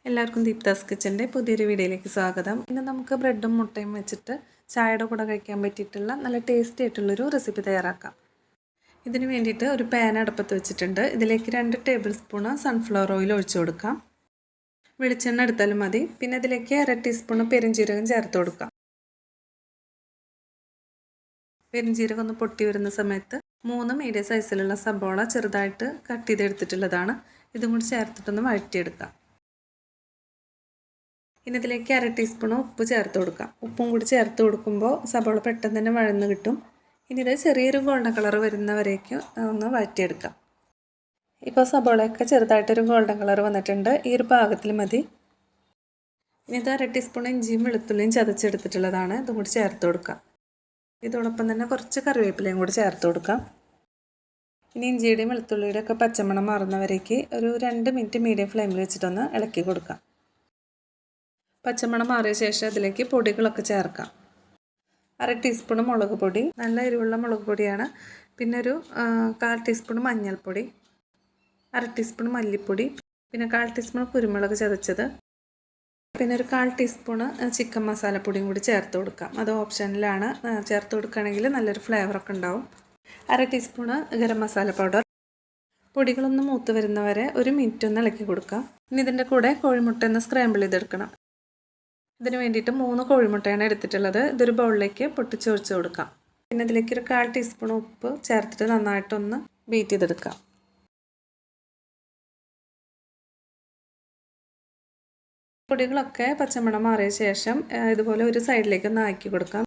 എല്ലാവർക്കും ദീപ്താസ് കിച്ചൻ്റെ പുതിയൊരു വീഡിയോയിലേക്ക് സ്വാഗതം. ഇന്ന് നമുക്ക് ബ്രെഡും മുട്ടയും വെച്ചിട്ട് ചായയുടെ കൂടെ കഴിക്കാൻ പറ്റിയിട്ടുള്ള നല്ല ടേസ്റ്റി ആയിട്ടുള്ളൊരു റെസിപ്പി തയ്യാറാക്കാം. ഇതിന് വേണ്ടിയിട്ട് ഒരു പാൻ അടുപ്പത്ത് വെച്ചിട്ടുണ്ട്. ഇതിലേക്ക് 2 ടേബിൾ സ്പൂൺ സൺഫ്ലവർ ഓയിൽ ഒഴിച്ചു കൊടുക്കാം. വെളിച്ചെണ്ണ എടുത്താലും മതി. പിന്നെ ഇതിലേക്ക് 1/2 ടീസ്പൂൺ പെരുംജീരകം ചേർത്ത് കൊടുക്കാം. പെരുംജീരകം ഒന്ന് പൊട്ടി വരുന്ന സമയത്ത് 3 മീഡിയം സൈസിലുള്ള സബോള ചെറുതായിട്ട് കട്ട് ചെയ്തെടുത്തിട്ടുള്ളതാണ്. ഇതും കൂടി ചേർത്തിട്ടൊന്ന് വഴറ്റിയെടുക്കാം. ഇനി ഇതിലേക്ക് 1/2 ടീസ്പൂൺ ഉപ്പ് ചേർത്ത് കൊടുക്കാം. ഉപ്പും കൂടി ചേർത്ത് കൊടുക്കുമ്പോൾ സബോള പെട്ടെന്ന് തന്നെ വഴന്ന് കിട്ടും. ഇനി ഇത് ചെറിയൊരു ഗോൾഡൻ കളർ വരുന്നവരേക്കും ഒന്ന് വഴറ്റിയെടുക്കാം. ഇപ്പോൾ സബോളയൊക്കെ ചെറുതായിട്ടൊരു ഗോൾഡൻ കളർ വന്നിട്ടുണ്ട്. ഈ ഒരു പാകത്തിൽ മതി. ഇനി ഇത് 1/2 ടീസ്പൂൺ ഇഞ്ചിയും വെളുത്തുള്ളിയും ചതച്ചെടുത്തിട്ടുള്ളതാണ്. ഇതും കൂടി ചേർത്ത് കൊടുക്കാം. ഇതോടൊപ്പം തന്നെ കുറച്ച് കറിവേപ്പിലയും കൂടി ചേർത്ത് കൊടുക്കാം. ഇനി ഇഞ്ചിയുടെയും വെളുത്തുള്ളിയുടെ ഒക്കെ പച്ചമണം മാറുന്നവരേക്ക് ഒരു 2 മിനിറ്റ് മീഡിയം ഫ്ലെയിമിൽ വെച്ചിട്ടൊന്ന് ഇളക്കി കൊടുക്കാം. പച്ചമണം മാറിയ ശേഷം അതിലേക്ക് പൊടികളൊക്കെ ചേർക്കാം. 1/2 ടീസ്പൂൺ മുളക് പൊടി, നല്ല എരിവുള്ള മുളക് പൊടിയാണ്. പിന്നെ ഒരു 1/4 ടീസ്പൂൺ മഞ്ഞൾപ്പൊടി, 1/2 ടീസ്പൂൺ മല്ലിപ്പൊടി, പിന്നെ 1/4 ടീസ്പൂൺ കുരുമുളക് ചതച്ചത്, പിന്നെ ഒരു 1/4 ടീസ്പൂൺ ചിക്കൻ മസാലപ്പൊടിയും കൂടി ചേർത്ത് കൊടുക്കാം. അത് ഓപ്ഷനിലാണ്. ചേർത്ത് കൊടുക്കുകയാണെങ്കിൽ നല്ലൊരു ഫ്ലേവറൊക്കെ ഉണ്ടാവും. 1/2 ടീസ്പൂൺ ഗരം മസാല പൗഡർ. പൊടികളൊന്ന് മൂത്ത് വരുന്നവരെ 1 മിനിറ്റ് ഒന്ന് ഇളക്കി കൊടുക്കാം. ഇനി ഇതിൻ്റെ കൂടെ കോഴിമുട്ട ഒന്ന് സ്ക്രാമ്പിൾ ചെയ്തെടുക്കണം. ഇതിന് വേണ്ടിയിട്ട് 3 കോഴിമുട്ടയാണ് എടുത്തിട്ടുള്ളത്. ഇതൊരു ബൗളിലേക്ക് പൊട്ടിച്ചൊഴിച്ച് കൊടുക്കാം. പിന്നെ ഇതിലേക്ക് ഒരു 1/4 ടീസ്പൂൺ ഉപ്പ് ചേർത്തിട്ട് നന്നായിട്ടൊന്ന് ബീറ്റ് ചെയ്തെടുക്കാം. പൊടികളൊക്കെ പച്ചമണം മാറിയ ശേഷം ഇതുപോലെ ഒരു സൈഡിലേക്ക് ഒന്ന് ആക്കി കൊടുക്കാം.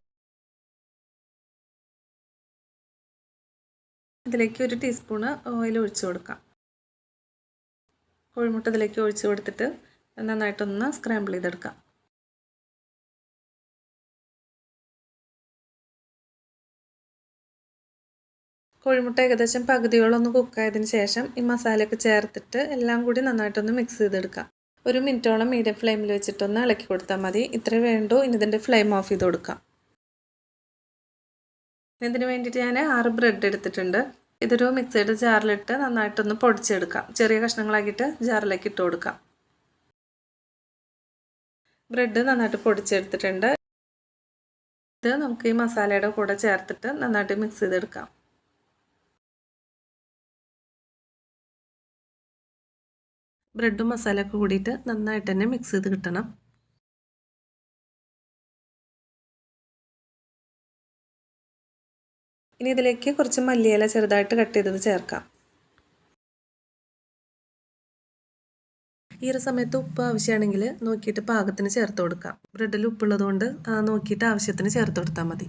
ഇതിലേക്ക് 1 ടീസ്പൂൺ ഓയിൽ ഒഴിച്ച് കൊടുക്കാം. കോഴിമുട്ട ഇതിലേക്ക് ഒഴിച്ച് കൊടുത്തിട്ട് നന്നായിട്ടൊന്ന് സ്ക്രാമ്പിൾ ചെയ്തെടുക്കാം. കോഴിമുട്ട ഏകദേശം പകുതിയോളൊന്ന് കുക്കായതിന് ശേഷം ഈ മസാലയൊക്കെ ചേർത്തിട്ട് എല്ലാം കൂടി നന്നായിട്ടൊന്ന് മിക്സ് ചെയ്തെടുക്കാം. 1 മിനിറ്റോളം മീഡിയം ഫ്ലെയിമിൽ വെച്ചിട്ടൊന്ന് ഇളക്കി കൊടുത്താൽ മതി. ഇത്രയും വേണ്ടൂ. ഇനി ഇതിൻ്റെ ഫ്ലെയിം ഓഫ് ചെയ്ത് കൊടുക്കാം. ഇതിന് വേണ്ടിയിട്ട് ഞാൻ 6 ബ്രെഡ് എടുത്തിട്ടുണ്ട്. ഇതൊരു മിക്സഡ് ജാറിലിട്ട് നന്നായിട്ടൊന്ന് പൊടിച്ചെടുക്കാം. ചെറിയ കഷ്ണങ്ങളാക്കിയിട്ട് ജാറിലേക്ക് ഇട്ട് കൊടുക്കാം. ബ്രെഡ് നന്നായിട്ട് പൊടിച്ചെടുത്തിട്ടുണ്ട്. ഇത് നമുക്ക് ഈ മസാലയുടെ കൂടെ ചേർത്തിട്ട് നന്നായിട്ട് മിക്സ് ചെയ്തെടുക്കാം. ബ്രെഡും മസാലയൊക്കെ കൂടിയിട്ട് നന്നായിട്ട് തന്നെ മിക്സ് ചെയ്ത് കിട്ടണം. ഇനി ഇതിലേക്ക് കുറച്ച് മല്ലിയില ചെറുതായിട്ട് കട്ട് ചെയ്തത് ചേർക്കാം. ഈ ഒരു സമയത്ത് ഉപ്പ് ആവശ്യമാണെങ്കിൽ നോക്കിയിട്ട് പാകത്തിന് ചേർത്ത് കൊടുക്കാം. ബ്രെഡിൽ ഉപ്പുള്ളതുകൊണ്ട് നോക്കിയിട്ട് ആവശ്യത്തിന് ചേർത്ത് കൊടുത്താൽ മതി.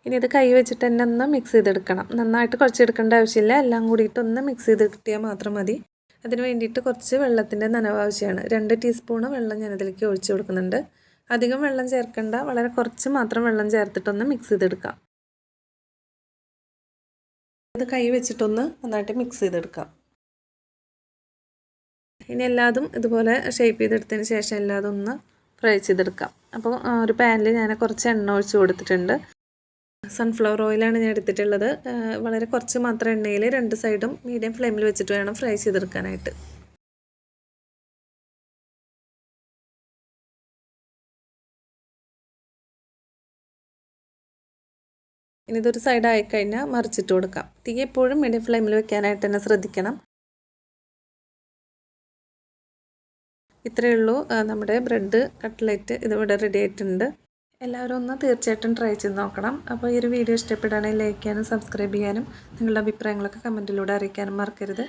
ഇനി ഇത് കൈ വെച്ചിട്ട് തന്നെ ഒന്ന് മിക്സ് ചെയ്തെടുക്കണം. നന്നായിട്ട് കുഴച്ചെടുക്കേണ്ട ആവശ്യമില്ല. എല്ലാം കൂടിയിട്ട് ഒന്ന് മിക്സ് ചെയ്ത് കിട്ടിയാൽ മാത്രം മതി. അതിന് വേണ്ടിയിട്ട് കുറച്ച് വെള്ളത്തിൻ്റെ നനവ് ആവശ്യമാണ്. 2 ടീസ്പൂൺ വെള്ളം ഞാനതിലേക്ക് ഒഴിച്ച് കൊടുക്കുന്നുണ്ട്. അധികം വെള്ളം ചേർക്കണ്ട. വളരെ കുറച്ച് മാത്രം വെള്ളം ചേർത്തിട്ടൊന്ന് മിക്സ് ചെയ്തെടുക്കാം. ഇത് കൈ വെച്ചിട്ടൊന്ന് നന്നായിട്ട് മിക്സ് ചെയ്തെടുക്കാം. ഇനി എല്ലാതും ഇതുപോലെ ഷേപ്പ് ചെയ്തെടുത്തതിന് ശേഷം എല്ലാതും ഒന്ന് ഫ്രൈ ചെയ്തെടുക്കാം. അപ്പോൾ ഒരു പാനിൽ ഞാൻ കുറച്ച് എണ്ണ ഒഴിച്ച് കൊടുത്തിട്ടുണ്ട്. സൺഫ്ലവർ ഓയിലാണ് ഞാൻ എടുത്തിട്ടുള്ളത്. വളരെ കുറച്ച് മാത്രം എണ്ണയിൽ 2 സൈഡും മീഡിയം ഫ്ലെയിമിൽ വെച്ചിട്ട് വേണം ഫ്രൈ ചെയ്തെടുക്കാനായിട്ട്. ഇനി ഇതൊരു സൈഡ് ആയിക്കഴിഞ്ഞാൽ മറിച്ചിട്ട് കൊടുക്കാം. തീ എപ്പോഴും മീഡിയം ഫ്ലെയിമിൽ വെക്കാനായിട്ട് തന്നെ ശ്രദ്ധിക്കണം. ഇത്രയേ ഉള്ളൂ. നമ്മുടെ ബ്രെഡ് കട്ട്ലറ്റ് ഇതിവിടെ റെഡി ആയിട്ടുണ്ട്. എല്ലാവരും ഒന്ന് തീർച്ചയായിട്ടും ട്രൈ ചെയ്ത് നോക്കണം. അപ്പോൾ ഈ ഒരു വീഡിയോ ഇഷ്ടപ്പെടുകയാണെങ്കിൽ ലൈക്ക് ചെയ്യാനും സബ്സ്ക്രൈബ് ചെയ്യാനും നിങ്ങളുടെ അഭിപ്രായങ്ങളൊക്കെ കമൻറ്റിലൂടെ അറിയിക്കാനും മറക്കരുത്.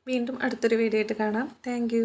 വീണ്ടും അടുത്തൊരു വീഡിയോ ആയിട്ട് കാണാം. താങ്ക്